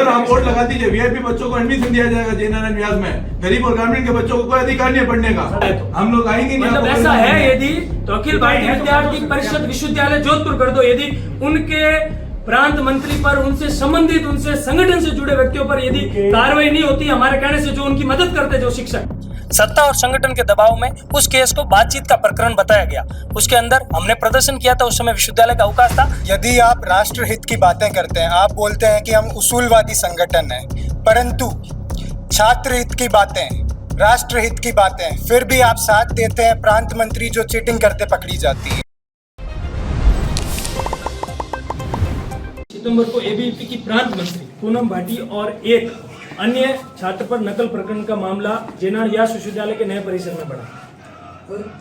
Sir आप vote लगा दीजिए, वीआईपी बच्चों को एडमिशन दिया जाएगा JNN व्यास में, गरीब और ग्रामीण के बच्चों को कोई अधिकार नहीं है पढ़ने का, हम लोग आएंगे नहीं। मतलब ऐसा है यदि तो अखिल भारतीय विद्यार्थी परिषद विश्वविद्यालय जोधपुर कर दो, यदि उनके प्रांत मंत्री पर, उनसे संबंधित, उनसे संगठन से जुड़े व्यक्तियों पर यदि कार्रवाई नहीं होती हमारे कहने से, जो उनकी मदद करते जो शिक्षक, सत्ता और संगठन के दबाव में उस केस को बातचीत का प्रकरण बताया गया। उसके अंदर हमने प्रदर्शन किया था, उस समय विश्वविद्यालय का अवकाश था। यदि आप राष्ट्रहित की बातें करते हैं, आप बोलते हैं कि हम उसूलवादी संगठन हैं, परंतु छात्र हित की बातें, राष्ट्रहित की बातें, फिर भी आप साथ देते हैं प्रांत मंत्री जो चीटिंग करते पकड़ी जाती है। सितंबर को एबीवीपी की प्रांत मंत्री पूनम भाटी और एक अन्य छात्र पर नकल प्रकरण का मामला JNN व्यास विश्वविद्यालय के नए परिसर में बढ़ा,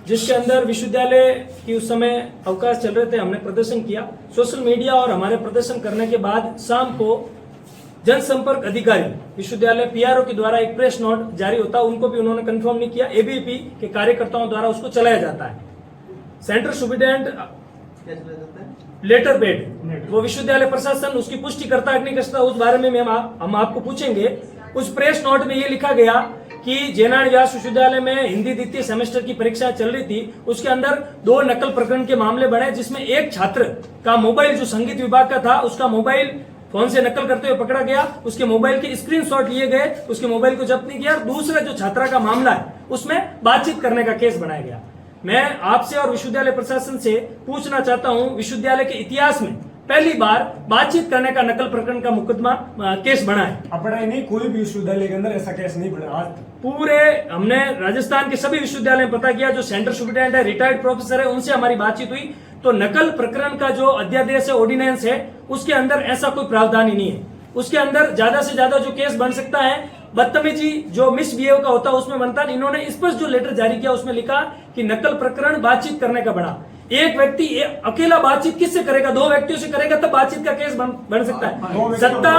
जिसके अंदर विश्वविद्यालय की उस समय अवकाश चल रहे थे। हमने प्रदर्शन किया सोशल मीडिया, और हमारे प्रदर्शन करने के बाद शाम को जनसंपर्क अधिकारी विश्वविद्यालय PRO के द्वारा एक प्रेस नोट जारी होता, उनको भी उन्होंने कंफर्म नहीं किया, एबीवीपी के कार्यकर्ताओं द्वारा उसको चलाया जाता है। सेंट्रल सुपरिटेंडेंट लेटर पेड, वो विश्वविद्यालय प्रशासन उसकी पुष्टि करता है नहीं करता, उस बारे में हम आपको पूछेंगे। उस प्रेस नोट में ये लिखा गया कि JNN व्यास विश्वविद्यालय में हिंदी द्वितीय सेमेस्टर की परीक्षा चल रही थी, उसके अंदर 2 नकल प्रकरण के मामले बढ़े, जिसमें एक छात्र का मोबाइल जो संगीत विभाग का था, उसका मोबाइल फोन से नकल करते हुए पकड़ा गया, उसके मोबाइल के स्क्रीनशॉट लिए गए, उसके मोबाइल को जब्त नहीं किया। दूसरा जो छात्रा का मामला है उसमें बातचीत करने का केस बनाया गया। मैं आपसे और विश्वविद्यालय प्रशासन से पूछना चाहता हूं, विश्वविद्यालय के इतिहास में पहली बार बातचीत करने का नकल प्रकरण का मुकदमा केस बना है। अपना ही नहीं, कोई भी विश्वविद्यालय के अंदर ऐसा केस नहीं बना आज पूरे हमने राजस्थान के सभी विश्वविद्यालय में पता किया, जो सेंट्रल सुपरिटेंडेंट है, रिटायर्ड प्रोफेसर है, उनसे हमारी बातचीत हुई, तो नकल प्रकरण का जो अध्यादेश है, ऑर्डिनेंस है, उसके अंदर ऐसा कोई प्रावधान ही नहीं है। उसके अंदर ज्यादा से ज्यादा जो केस बन सकता है बदतमीजी जो मिसबिहेव का होता है उसमें बनता है। इन्होंने स्पष्ट जो लेटर जारी किया उसमें लिखा कि नकल प्रकरण बातचीत करने का बना। एक व्यक्ति अकेला बातचीत किससे करेगा? 2 व्यक्तियों से करेगा तब बातचीत का केस बन सकता है। सत्ता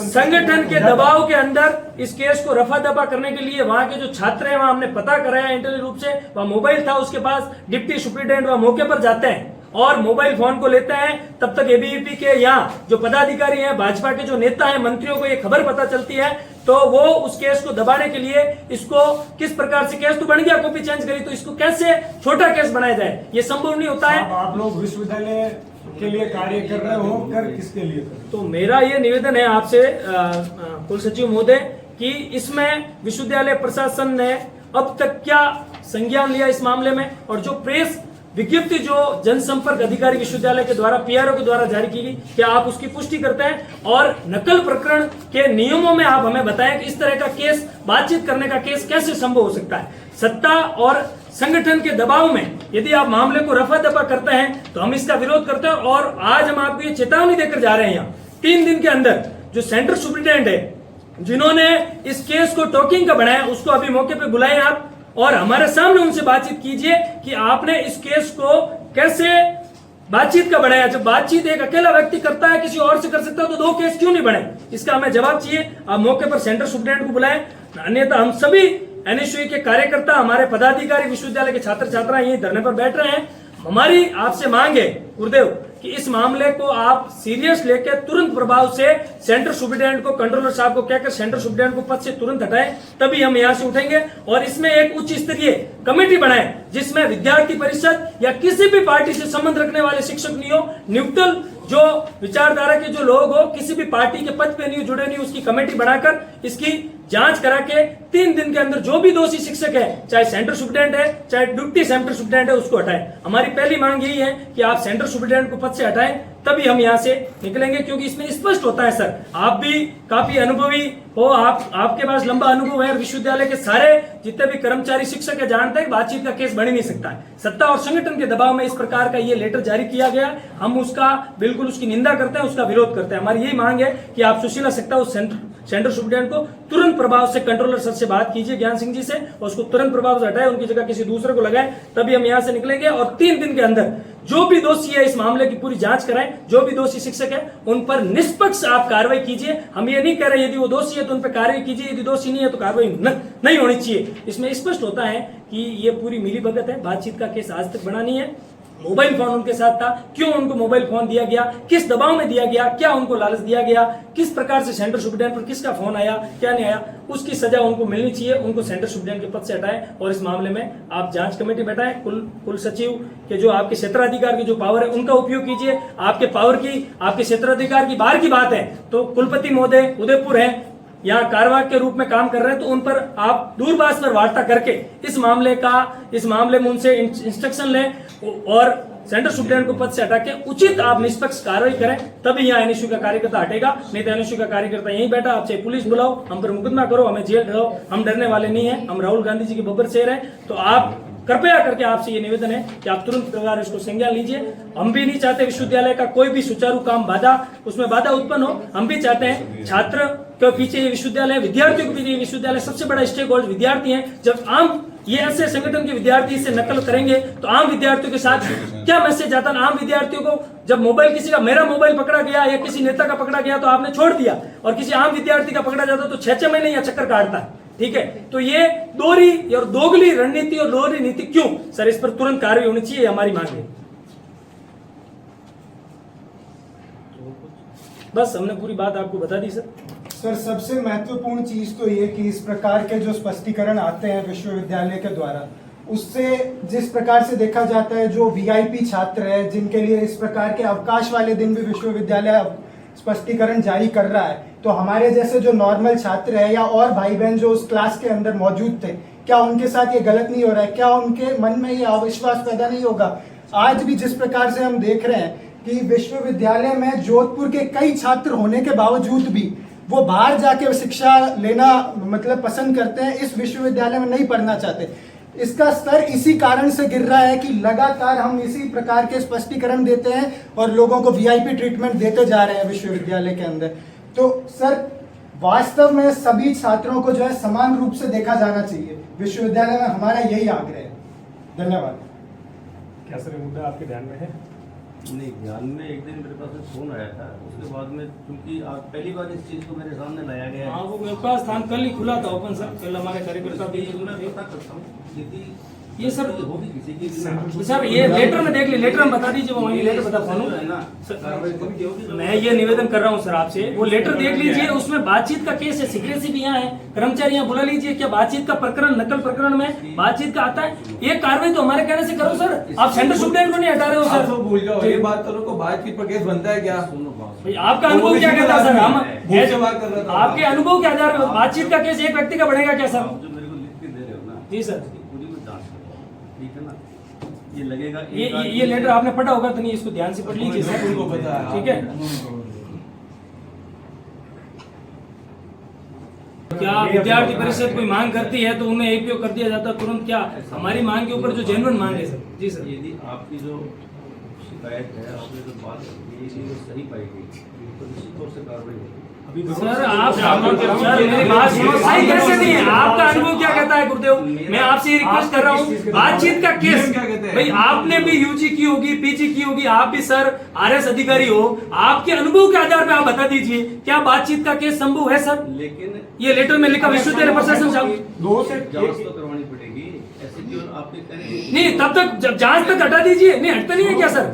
संगठन के दबाव के अंदर इस केस को रफा दफा करने के लिए वहां के जो छात्र हैं, वहां हमने पता कराया इंटरनल रूप से, वहां मोबाइल था उसके पास, डिप्टी सुपरिटेंडेंट वहां मौके पर जाते हैं और मोबाइल फोन को लेते हैं। तब तक एबीवीपी के यहाँ जो पदाधिकारी हैं, भाजपा के जो नेता हैं, मंत्रियों को ये खबर पता चलती है, तो वो उस केस को दबाने के लिए इसको किस प्रकार से, केस तो बन गया, कॉपी चेंज करी, तो इसको कैसे छोटा केस बनाया जाए, ये संभव नहीं होता है। आप लोग विश्वविद्यालय के लिए कार्य कर रहे हो, कर किसके लिए? तो मेरा ये निवेदन है आपसे कुल सचिव महोदय कि इसमें विश्वविद्यालय प्रशासन ने अब तक क्या संज्ञान लिया इस मामले में, और जो प्रेस विज्ञप्ति जो जनसंपर्क अधिकारी विश्वविद्यालय के द्वारा PRO के द्वारा जारी की गई, क्या आप उसकी पुष्टि करते हैं? और नकल प्रकरण के नियमों में आप हमें बताएं कि इस तरह का केस, बातचीत करने का केस कैसे संभव हो सकता है? सत्ता और संगठन के दबाव में यदि आप मामले को रफा दफा करते हैं तो हम इसका विरोध करते हैं। और आज हम आपको ये चेतावनी देकर जा रहे हैं, यहाँ 3 दिन के अंदर जो सेंट्रल सुपरिटेंडेंट है, जिन्होंने इस केस को टॉकिंग का बनाया, उसको अभी मौके पर बुलाएं आप और हमारे सामने उनसे बातचीत कीजिए कि आपने इस केस को कैसे बातचीत का बनाया। जब बातचीत एक अकेला व्यक्ति करता है, किसी और से कर सकता है, तो 2 केस क्यों नहीं बने? इसका हमें जवाब चाहिए। आप मौके पर सेंट्रल सुपरिटेंडेंट को बुलाएं, अन्यथा हम सभी NSU के कार्यकर्ता, हमारे पदाधिकारी, विश्वविद्यालय के छात्र छात्राएं यही धरने पर बैठ रहे हैं। हमारी आपसे मांग है गुरुदेव कि इस मामले को आप सीरियस लेकर तुरंत प्रभाव से सेंट्रल सुपरिटेंडेंट को, कंट्रोलर साहब को कहकर सेंट्रल सुपरिटेंडेंट को पद से तुरंत हटाएं, तभी हम यहां से उठेंगे। और इसमें एक उच्च स्तरीय कमेटी बनाएं जिसमें विद्यार्थी परिषद या किसी भी पार्टी से संबंध रखने वाले शिक्षक नहीं हो, न्यूट्रल जो विचारधारा के जो लोग हो, किसी भी पार्टी के पद पे नहीं जुड़े नहीं, उसकी कमेटी बनाकर इसकी जांच करा के 3 दिन के अंदर जो भी दोषी शिक्षक है, चाहे सेंट्रल सुपरिटेंडेंट है, चाहे डिप्टी सेंट्रल सुपरिटेंडेंट है, उसको हटाएं। हमारी पहली मांग यही है कि आप सेंट्रल सुपरिटेंडेंट को पद से हटाएं, तभी हम यहां से निकलेंगे। क्योंकि इसमें स्पष्ट होता है सर, आप भी काफी अनुभवी हो, आपके पास लंबा अनुभव है, विश्वविद्यालय के सारे जितने भी कर्मचारी शिक्षक है जानते हैं बातचीत का केस बन ही नहीं सकता है। सत्ता और संगठन के दबाव में इस प्रकार का ये लेटर जारी किया गया, हम उसका बिल्कुल उसकी निंदा करते हैं, उसका विरोध करते हैं। हमारी यही मांग है कि आप सुशीला सक्ता उस सेंट्रल सुपरिटेंडेंट को तुरंत प्रभाव से, कंट्रोलर सर से बात कीजिए, ज्ञान सिंह जी से, और उसको तुरंत प्रभाव से हटाए, उनकी जगह किसी दूसरे को लगाए, तभी हम यहां से निकलेंगे। और 3 दिन के अंदर जो भी दोषी है इस मामले की पूरी जांच कराएं, जो भी दोषी शिक्षक है उन पर निष्पक्ष आप कार्रवाई कीजिए। हम ये नहीं कह रहे यदि वो दोषी है तो उन पर कार्रवाई कीजिए, यदि दोषी नहीं है तो कार्रवाई नहीं होनी चाहिए। इसमें स्पष्ट होता है कि ये पूरी मिलीभगत है, बातचीत का केस आज तक बना नहीं है। मोबाइल फोन उनके साथ था, क्यों उनको मोबाइल फोन दिया गया, किस दबाव में दिया गया, क्या उनको लालच दिया गया, किस प्रकार से सेंटर सुप्रीडेंट पर किसका फोन आया, क्या नहीं आया, उसकी सजा उनको मिलनी चाहिए। उनको सेंटर सुप्रीडेंट के पद से हटाएं और इस मामले में आप जांच कमेटी बैठाएं। कुल सचिव के जो आपके क्षेत्राधिकार की जो पावर है उनका उपयोग कीजिए। आपके पावर की, आपके क्षेत्राधिकार की बाहर की बात है तो कुलपति महोदय उदयपुर है, यहाँ कार्यवाहक के रूप में काम कर रहे हैं, तो उन पर आप दूरभाष पर वार्ता करके इस मामले में उनसे इंस्ट्रक्शन लें और सेंटर सुप्रीडेंट को पद से हटा के उचित आप निष्पक्ष कार्रवाई करें, तभी यहाँ एनएसयू का कार्यकर्ता हटेगा। नहीं तो एनएसयू का कार्यकर्ता यहीं बैठा, आप चाहे पुलिस बुलाओ, हम पर मुकदमा करो, हमें जेल ढाओ, हम डरने वाले नहीं है। हम राहुल गांधी जी के बब्बर शेर हैं। तो आप कृपया करके आपसे ये निवेदन है कि आप तुरंत प्रकार इसको संज्ञान लीजिए। हम भी नहीं चाहते विश्वविद्यालय का कोई भी सुचारू काम उसमें बाधा उत्पन्न हो। हम भी चाहते हैं छात्र के पीछे ये विश्वविद्यालय, विद्यार्थियों के पीछे ये विश्वविद्यालय, सबसे बड़ा स्टेक होल्डर विद्यार्थी हैं। जब आम ये ऐसे संगठन के विद्यार्थी इससे नकल करेंगे तो आम विद्यार्थियों के साथ क्या मैसेज आता है। आम विद्यार्थियों को जब मोबाइल किसी का, मेरा मोबाइल पकड़ा गया या किसी नेता का पकड़ा गया तो आपने छोड़ दिया, और किसी आम विद्यार्थी का पकड़ा जाता तो 6 महीने या चक्कर काटता है। ठीक है, तो ये दोहरी और दोगली रणनीति और दोहरी नीति क्यों सर, इस पर तुरंत कार्रवाई होनी चाहिए, हमारी मांग है। बस हमने पूरी बात आपको बता दी सर। सर, सबसे महत्वपूर्ण चीज तो ये कि इस प्रकार के जो स्पष्टीकरण आते हैं विश्वविद्यालय के द्वारा, उससे जिस प्रकार से देखा जाता है जो वीआईपी छात्र है जिनके लिए इस प्रकार के अवकाश वाले दिन भी विश्वविद्यालय स्पष्टीकरण जारी कर रहा है, तो हमारे जैसे जो नॉर्मल छात्र है या और भाई बहन जो उस क्लास के अंदर मौजूद थे, क्या उनके साथ ये गलत नहीं हो रहा है? क्या उनके मन में ये अविश्वास पैदा नहीं होगा? आज भी जिस प्रकार से हम देख रहे हैं कि विश्वविद्यालय में जोधपुर के कई छात्र होने के बावजूद भी वो बाहर जाके शिक्षा लेना मतलब पसंद करते हैं, इस विश्वविद्यालय में नहीं पढ़ना चाहते। इसका स्तर इसी कारण से गिर रहा है कि लगातार हम इसी प्रकार के स्पष्टीकरण देते हैं और लोगों को वीआईपी ट्रीटमेंट देते जा रहे हैं विश्वविद्यालय के अंदर। तो सर, वास्तव में सभी छात्रों को जो है समान रूप से देखा जाना चाहिए विश्वविद्यालय में, हमारा यही आग्रह है। धन्यवाद। क्या सर ये मुद्दा आपके ध्यान में है? नहीं, ध्यान में एक दिन मेरे पास एक फोन आया था, उसके बाद में क्योंकि आज पहली बार इस चीज को मेरे सामने लाया गया है। हाँ, वो व्यापार स्थान कल ही खुला था ओपन सर, कल हमारे कार्यकर्ता भी मैं पता करता हूँ यदि ये सर होगी किसी की सर ये लेटर में देख ली, लेटर में बता दीजिए, वो वहीं लेटर बता पाऊँ मैं ये निवेदन कर रहा हूँ सर आपसे, वो लेटर देख लीजिए, उसमें बातचीत का केस है, सिक्रेसी भी यहाँ है, कर्मचारी यहाँ बुला लीजिए। क्या बातचीत का प्रकरण, नकल प्रकरण में बातचीत का आता है? ये कार्रवाई तो हमारे कहने से करो सर, आप सेंटर सुप्रीडेंट को नहीं हटा रहे हो सर। तो भूल जाओ, ये बात करो को बातचीत पर केस बनता है क्या? आपका अनुभव क्या कहता है सर? हम बात कर रहा था, आपके अनुभव के आधार पर बातचीत का केस एक व्यक्ति का बढ़ेगा क्या सर? जो मेरे को लिख के दे रहे हो ना, जी सर, पूरी को जांच करो, ठीक है ना? ये लगेगा ये लेटर आपने पढ़ा होगा तो नहीं, इसको ध्यान से पढ़ लीजिए सर, उनको पता है, ठीक है? क्या विद्यार्थी परिषद कोई मांग करती है तो उन्हें एपीओ कर दिया जाता है तुरंत? क्या हमारी मांग के ऊपर जो जेन्युइन मांग है सर? जी सर, यदि आपकी जो शिकायत है, आपने जो बात की है, वो सही पाई गई तो निश्चित तौर से कार्रवाई होगी। सर आप सर मेरी बात सुनो, सही कैसे नहीं है? आपका अनुभव क्या कहता है गुरुदेव? मैं आपसे ये रिक्वेस्ट कर रहा हूँ, बातचीत का केस, भाई आपने भी यूजी की होगी, पीजी की होगी, आप भी सर आरएस अधिकारी हो, आपके अनुभव के आधार पर आप बता दीजिए क्या बातचीत का केस संभव है सर? लेकिन ये लेटर में लिखा विश्वविद्यालय प्रशासन साहब, जांच तो करवानी पड़ेगी, ऐसे क्यों आपके करेंगे? नहीं तब तक जब जांच तक हटा दीजिए, नहीं हटता नहीं है क्या सर?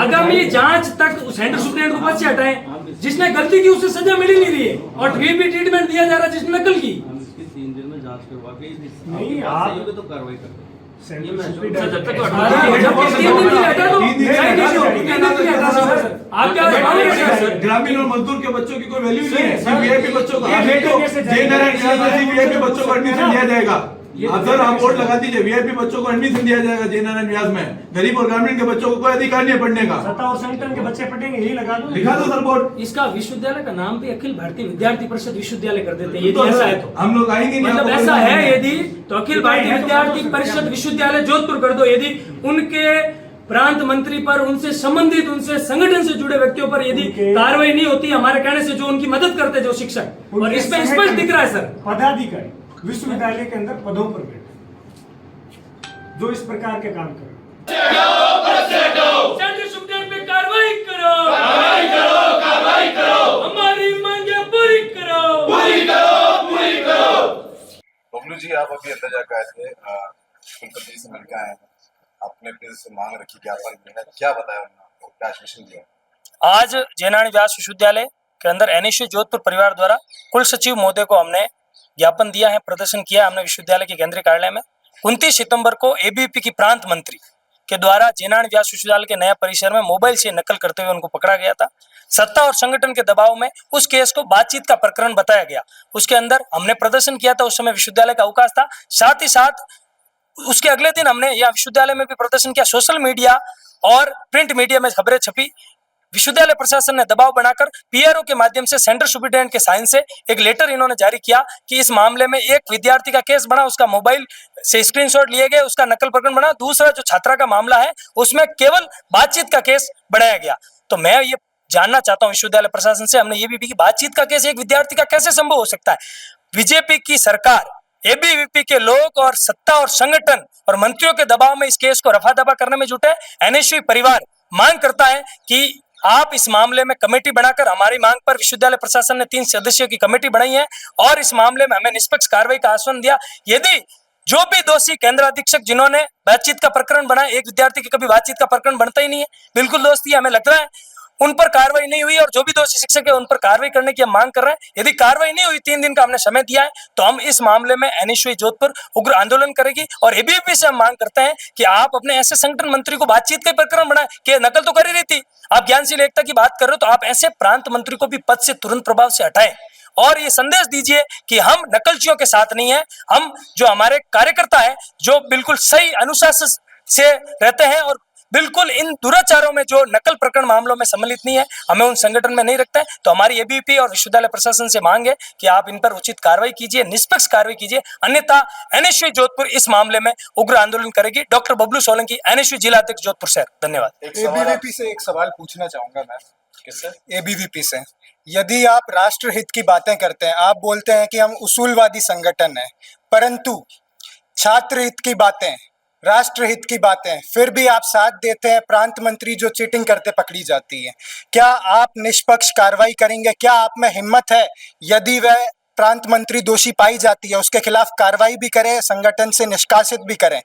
आगामी जांच तक सेंटर सुप्रीडेंट को पद से हटाएं, जिसने गलती की उससे सजा मिल नहीं रही है और वीआईपी ट्रीटमेंट दिया जा रहा है जिसने नकल की। हम इसकी 3 दिन में जांच करवा के नहीं, आप आप- सही होगे तो कार्रवाई कर देंगे। सेंटर ये मैं सुप्रीडेंट- जब तक तो हटा दीजिए, जब तक 3 दिन के लिए हटा दो, तीन दिन के लिए नहीं, हटा दो, नहीं, 3 दिन के लिए हटा दो सर। आप क्या सर, ग्रामीण और मजदूर के बच्चों की कोई वैल्यू नहीं है, सिर्फ वीआईपी बच्चों को। ये अभी लेटर तो कैसे जय नारायण व्यास में सिर्फ वीआईपी बच्चों को एडमिशन दिया जाएगा। अब सर आप बोर्ड लगा दीजिए, वीआईपी बच्चों को एडमिशन दिया जाएगा जय नारायण व्यास में, गरीब और ग्रामीण के बच्चों को कोई अधिकार नहीं है पढ़ने का। सत्ता और संगठन के बच्चे पढ़ेंगे, यही लगा दो। लिखा दो सर बोर्ड। इसका विश्वविद्यालय का नाम भी अखिल भारतीय विद्यार्थी परिषद विश्वविद्यालय कर देते हैं, यदि तो ऐसा है तो। हम लोग आएंगे नहीं, मतलब आपको ऐसा पढ़ना है नहीं यदि तो अखिल भारतीय विद्यार्थी परिषद विश्वविद्यालय जोधपुर कर दो। यदि उनके प्रांत मंत्री पर, उनसे संबंधित, उनसे संगठन से जुड़े व्यक्तियों पर यदि कार्रवाई नहीं होती हमारे कहने से, जो उनकी मदद करते जो शिक्षक, और इसमें स्पष्ट दिख रहा है सर, पदाधिकारी विश्वविद्यालय के अंदर पदों पर बैठे जो इस प्रकार के काम करें। सेंटर सुप्रीडेंट पे कार्रवाई करो, हमारी मांगे पूरी करो। बबलू जी, आप अभी अंदर जाकर आए थे, कुलपति से मिलकर आए हैं, आपने फिर से मांग रखी, ज्ञापन देना, क्या बताया उन्होंने आपको, क्या आश्वासन दिया? आज जयनारायण व्यास विश्वविद्यालय के अंदर एनएसयू जोधपुर परिवार द्वारा कुल सचिव महोदय को हमने ज्ञापन दिया है, प्रदर्शन किया हमने विश्वविद्यालय के केंद्रीय कार्यालय में। 29 सितंबर को एबीवीपी की प्रांत मंत्री के द्वारा जयनारायण व्यास विश्वविद्यालय के नया परिसर में मोबाइल से नकल करते हुए उनको पकड़ा गया था। सत्ता और संगठन के दबाव में उस केस को बातचीत का प्रकरण बताया गया। उसके अंदर हमने प्रदर्शन किया था, उस समय विश्वविद्यालय का अवकाश था। साथ ही साथ उसके अगले दिन हमने यहाँ विश्वविद्यालय में भी प्रदर्शन किया। सोशल मीडिया और प्रिंट मीडिया में खबरें छपी। विश्वविद्यालय प्रशासन ने दबाव बनाकर पीआरओ के माध्यम से सेंट्रल सुपरिटेंडेंट के साइन से एक लेटर इन्होंने जारी किया कि इस मामले में एक विद्यार्थी का केस बना, उसका मोबाइल से स्क्रीनशॉट लिए गए, उसका नकल प्रकरण बना। दूसरा जो छात्रा का मामला है उसमें केवल बातचीत का केस बढ़ाया गया। तो मैं ये जानना चाहता हूँ विश्वविद्यालय प्रशासन से, हमने ये भी कि बातचीत का केस एक विद्यार्थी का कैसे संभव हो सकता है? बीजेपी की सरकार, एबीवीपी के लोग और सत्ता और संगठन और मंत्रियों के दबाव में इस केस को रफा दफा करने में जुटे। एनएसयू परिवार मांग करता है कि आप इस मामले में कमेटी बनाकर, हमारी मांग पर विश्वविद्यालय प्रशासन ने 3 सदस्यों की कमेटी बनाई है और इस मामले में हमें निष्पक्ष कार्रवाई का आश्वासन दिया। यदि जो भी दोषी केंद्र अधीक्षक जिन्होंने बातचीत का प्रकरण बनाया, एक विद्यार्थी की कभी बातचीत का प्रकरण बनता ही नहीं है, बिल्कुल दोस्ती है, हमें लग रहा है उन पर कार्रवाई नहीं हुई और जो भी दोषी शिक्षक है उन पर कार्रवाई करने की हम मांग कर रहे हैं। यदि कार्रवाई नहीं हुई, 3 दिन का हमने समय दिया है, तो हम इस मामले में एनएसयू जोधपुर उग्र आंदोलन करेगी। और एबीवीपी से हम मांग करते हैं कि आप अपने ऐसे संगठन मंत्री को बातचीत का प्रकरण बनाए कि नकल तो कर ही रही थी, आप ज्ञानशील एकता की बात कर रहे हो, तो आप ऐसे प्रांत मंत्री को भी पद से तुरंत प्रभाव से हटाएं और ये संदेश दीजिए कि हम नकलचियों के साथ नहीं है। हम जो हमारे कार्यकर्ता है जो बिल्कुल सही अनुशासन से रहते हैं और बिल्कुल इन दुराचारों में जो नकल प्रकरण मामलों में सम्मिलित नहीं है, हमें उन संगठन में नहीं रखता है। तो हमारी एबीवीपी और विश्वविद्यालय प्रशासन से मांग है कि आप इन पर उचित कार्रवाई कीजिए, निष्पक्ष कार्रवाई कीजिए, अन्यथा एनएसयू जोधपुर इस मामले में उग्र आंदोलन करेगी। डॉक्टर बबलू सोलंकी, एनएसयू जिला अध्यक्ष जोधपुर शहर। धन्यवाद। एबीवीपी से एक सवाल पूछना चाहूंगा मैं। किससे? एबीवीपी से, यदि आप राष्ट्रहित की बातें करते हैं, आप बोलते हैं कि हम उसूलवादी संगठन है, परंतु छात्र हित की बातें, राष्ट्रहित की बातें, फिर भी आप साथ देते हैं प्रांत मंत्री जो चीटिंग करते पकड़ी जाती है। क्या आप निष्पक्ष कार्रवाई करेंगे? क्या आप में हिम्मत है, यदि वह प्रांत मंत्री दोषी पाई जाती है उसके खिलाफ कार्रवाई भी करें, संगठन से निष्कासित भी करें?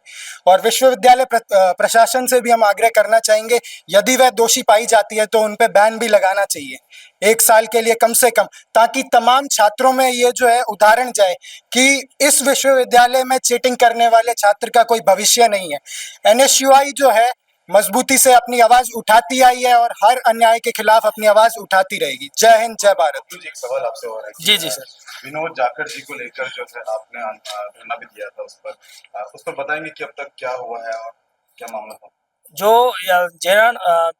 और विश्वविद्यालय प्रशासन से भी हम आग्रह करना चाहेंगे, यदि वह दोषी पाई जाती है तो उन पे बैन भी लगाना चाहिए 1 साल के लिए कम से कम, ताकि तमाम छात्रों में ये जो है उदाहरण जाए कि इस विश्वविद्यालय में चीटिंग करने वाले छात्र का कोई भविष्य नहीं है। एनएसयूआई जो है मजबूती से अपनी आवाज उठाती आई है और हर अन्याय के खिलाफ अपनी आवाज उठाती रहेगी। जय हिंद, जय भारत। एक सवाल आपसे और है। जी सर। विनोद जाखड़ जी को लेकर जो है आपने धरना भी दिया था, उस पर बताएंगे कि अब तक क्या हुआ है और क्या मामला था? जो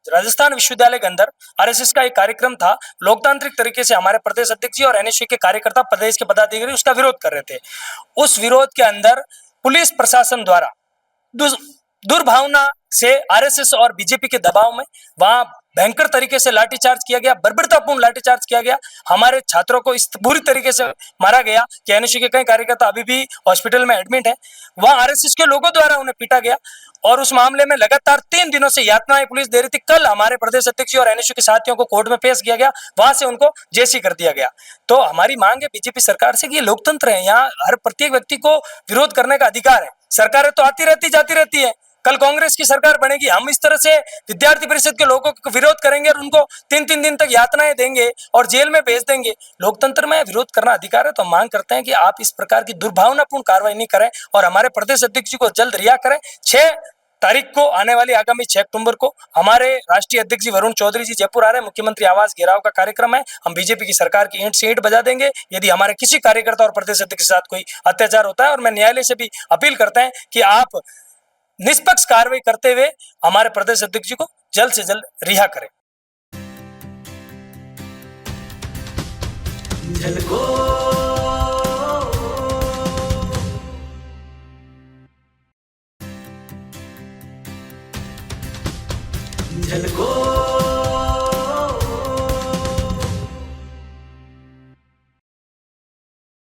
राजस्थान विश्वविद्यालय के अंदर आरएसएस का एक कार्यक्रम था, लोकतांत्रिक तरीके से हमारे प्रदेश अध्यक्ष जी और एनएसयू के कार्यकर्ता, प्रदेश के पदाधिकारी उसका विरोध कर रहे थे। उस विरोध के अंदर पुलिस प्रशासन द्वारा दुर्भावना से आरएसएस और बीजेपी के दबाव में वहां भयंकर तरीके से लाठीचार्ज किया गया, बर्बरतापूर्ण लाठीचार्ज किया गया। हमारे छात्रों को इस बुरी तरीके से मारा गया कि एनएसयू के कई कार्यकर्ता अभी भी हॉस्पिटल में एडमिट है। वहां आरएसएस के लोगों द्वारा उन्हें पीटा गया और उस मामले में लगातार 3 दिनों से यातनाएं पुलिस दे रही थी। कल हमारे प्रदेश अध्यक्ष और एनएसयू के साथियों को कोर्ट में पेश किया गया, वहां से उनको जेसी कर दिया गया। तो हमारी मांग है बीजेपी सरकार से कि ये लोकतंत्र है, यहाँ हर प्रत्येक व्यक्ति को विरोध करने का अधिकार है। सरकारें तो आती रहती जाती रहती है, कल कांग्रेस की सरकार बनेगी, हम इस तरह से विद्यार्थी परिषद के लोगों को विरोध करेंगे और उनको 3-3 दिन तक यातनाएं देंगे और जेल में भेज देंगे। लोकतंत्र में विरोध करना अधिकार है। तो हम मांग करते हैं कि आप इस प्रकार की दुर्भावनापूर्ण कार्रवाई नहीं करें और हमारे प्रदेश अध्यक्ष जी को जल्द रिहा करें। 6 तारीख को आने वाली आगामी 6 अक्टूबर को हमारे राष्ट्रीय अध्यक्ष जी वरुण चौधरी जी जयपुर आ रहे हैं। मुख्यमंत्री आवास घेराव का कार्यक्रम है। हम बीजेपी की सरकार की ईंट से ईंट बजा देंगे यदि हमारे किसी कार्यकर्ता और प्रदेश अध्यक्ष के साथ कोई अत्याचार होता है। और मैं न्यायालय से भी अपील करते हैं कि आप निष्पक्ष कार्रवाई करते हुए हमारे प्रदेश अध्यक्ष जी को जल्द से जल्द रिहा करें। झलको